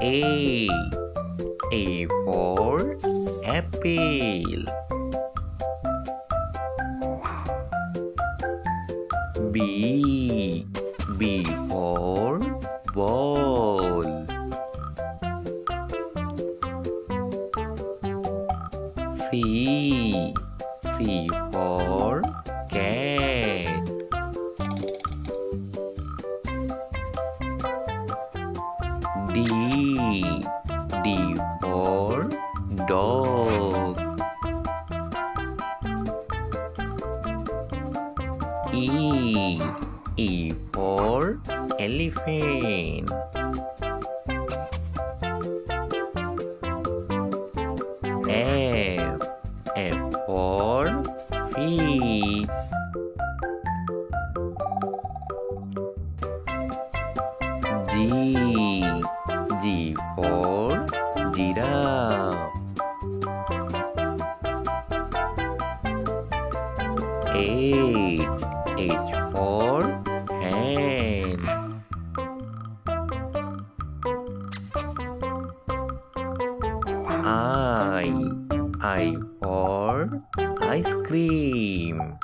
A. A for apple. B. B for ball. C. C for cat. D. D for dog. E. E for elephant. F. F for fish. G. G for giraffe. H. H for hen. I for ice cream.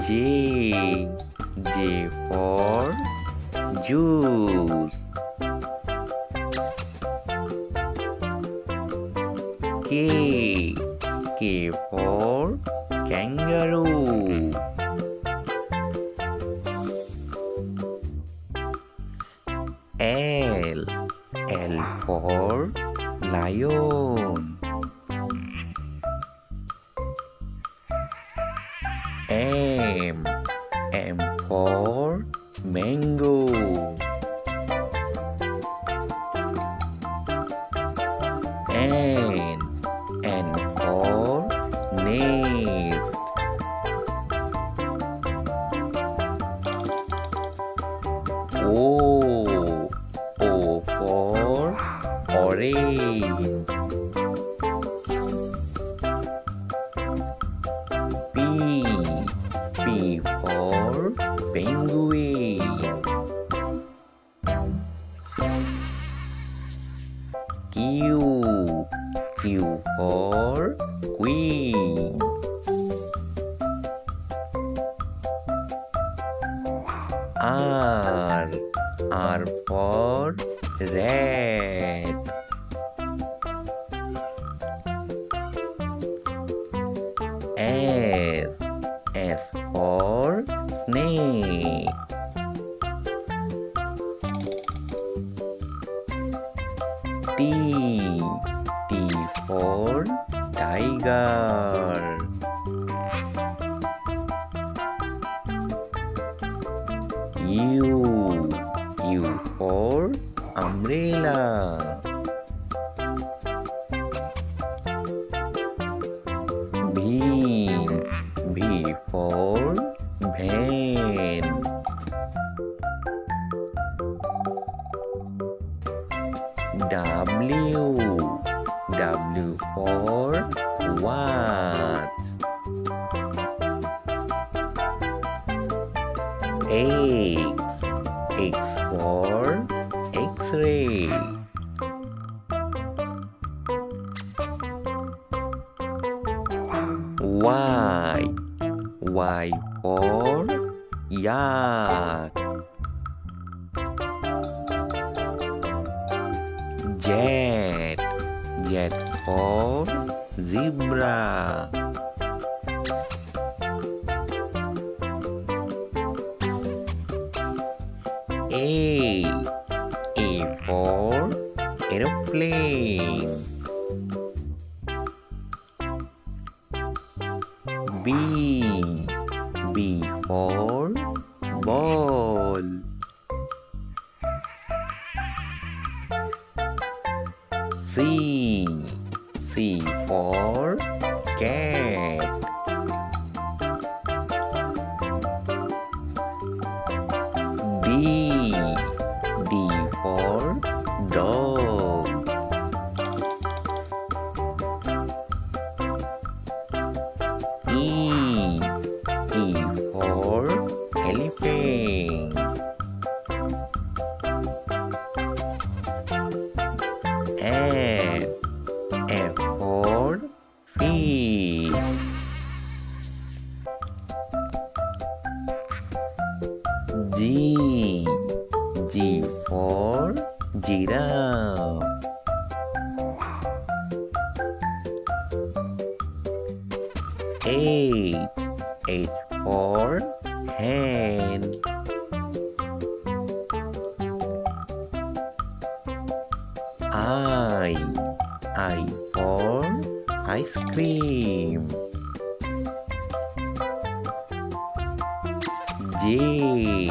J. J for juice. K. K for kangaroo. L. L for lion. M. M for mango. N. N for nest. O. O for orange. P. P for penguin. Q. Q for queen. R. R for rat. S. S for snake. T. T for tiger. U. U for umbrella. B. B for van. W. W for watch. X. X for X-ray. Y. Y for yak. Z. Z for zebra. A. A for aeroplane. B. B for ball. C. C for cat. D. D for dog. E. E for elephant. G. G for giraffe. H. H for hen. I. I for ice cream. J.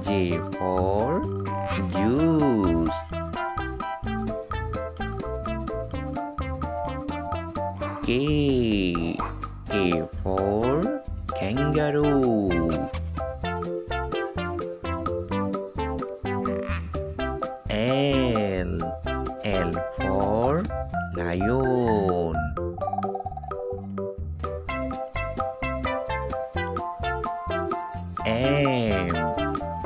J for juice. K. K for kangaroo. L. L for lion. M.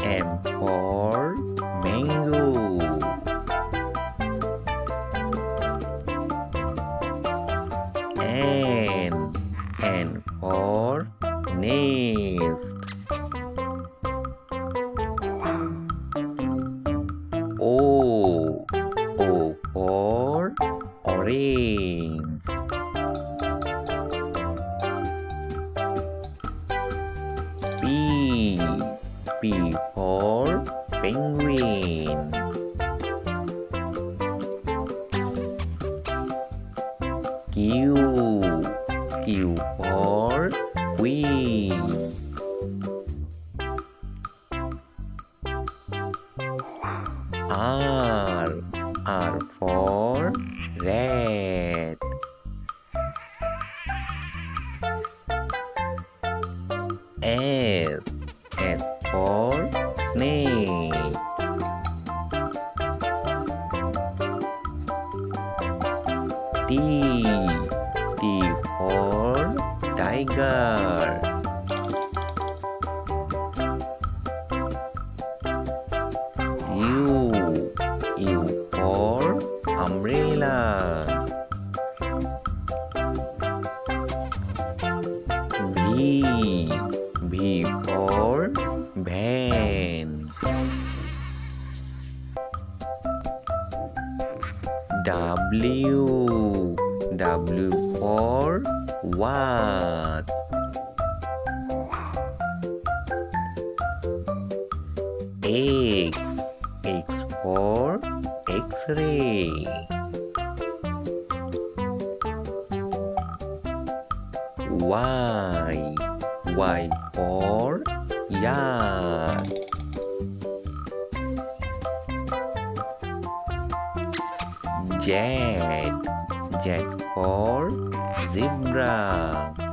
M for mango. N. N for nest. O. O for orange. P. P for penguin. Q. Q for queen. R. R for rat. S. S for snake. T. T for tiger. U. U for umbrella. V. V for van. W. W for what? X. X for X-ray. Y. Y for yard. Z. Z for zebra.